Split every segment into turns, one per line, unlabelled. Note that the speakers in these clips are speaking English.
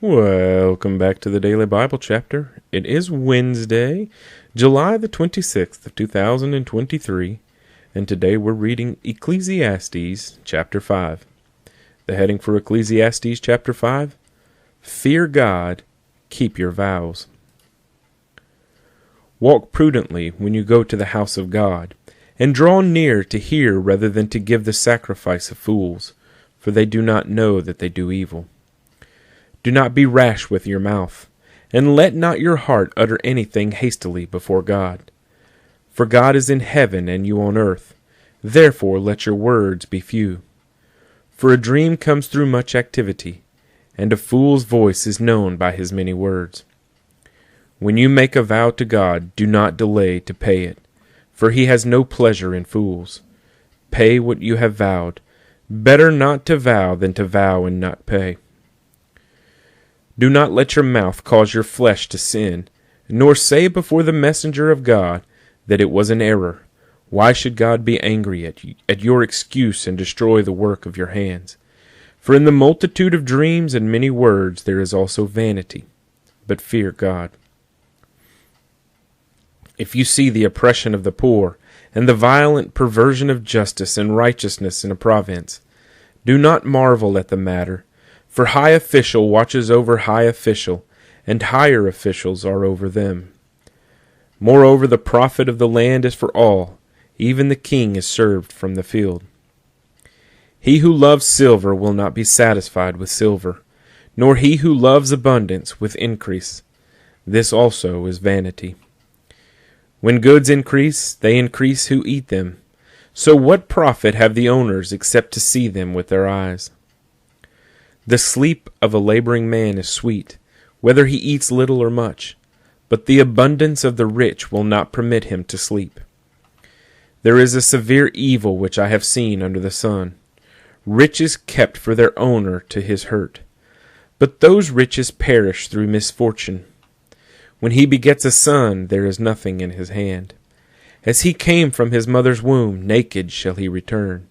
Welcome back to the Daily Bible Chapter. It is Wednesday, July the 26th of 2023, and today we're reading Ecclesiastes chapter 5. The heading for Ecclesiastes chapter 5, Fear God, Keep Your Vows. Walk prudently when you go to the house of God, and draw near to hear rather than to give the sacrifice of fools, for they do not know that they do evil. Do not be rash with your mouth, and let not your heart utter anything hastily before God. For God is in heaven and you on earth, therefore let your words be few. For a dream comes through much activity, and a fool's voice is known by his many words. When you make a vow to God, do not delay to pay it, for he has no pleasure in fools. Pay what you have vowed. Better not to vow than to vow and not pay. Do not let your mouth cause your flesh to sin, nor say before the messenger of God that it was an error. Why should God be angry at your excuse and destroy the work of your hands? For in the multitude of dreams and many words there is also vanity. But fear God. If you see the oppression of the poor, and the violent perversion of justice and righteousness in a province, do not marvel at the matter. For high official watches over high official, and higher officials are over them. Moreover, the profit of the land is for all, even the king is served from the field. He who loves silver will not be satisfied with silver, nor he who loves abundance with increase. This also is vanity. When goods increase, they increase who eat them. So what profit have the owners except to see them with their eyes? The sleep of a laboring man is sweet, whether he eats little or much, but the abundance of the rich will not permit him to sleep. There is a severe evil which I have seen under the sun, riches kept for their owner to his hurt, but those riches perish through misfortune. When he begets a son, there is nothing in his hand. As he came from his mother's womb, naked shall he return,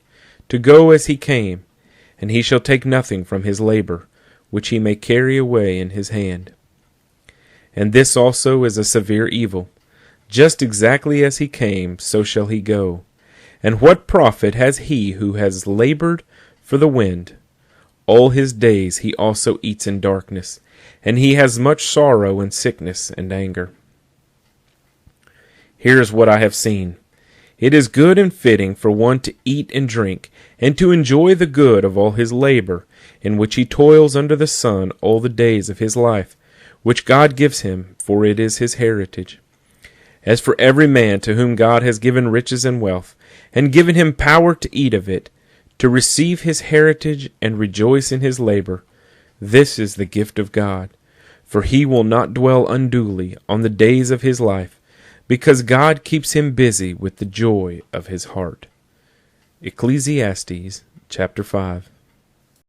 to go as he came, and he shall take nothing from his labor, which he may carry away in his hand. And this also is a severe evil. Just exactly as he came, so shall he go. And what profit has he who has labored for the wind? All his days he also eats in darkness, and he has much sorrow and sickness and anger. Here is what I have seen. It is good and fitting for one to eat and drink, and to enjoy the good of all his labor, in which he toils under the sun all the days of his life, which God gives him, for it is his heritage. As for every man to whom God has given riches and wealth, and given him power to eat of it, to receive his heritage and rejoice in his labor, this is the gift of God. For he will not dwell unduly on the days of his life, because God keeps him busy with the joy of his heart. Ecclesiastes chapter 5.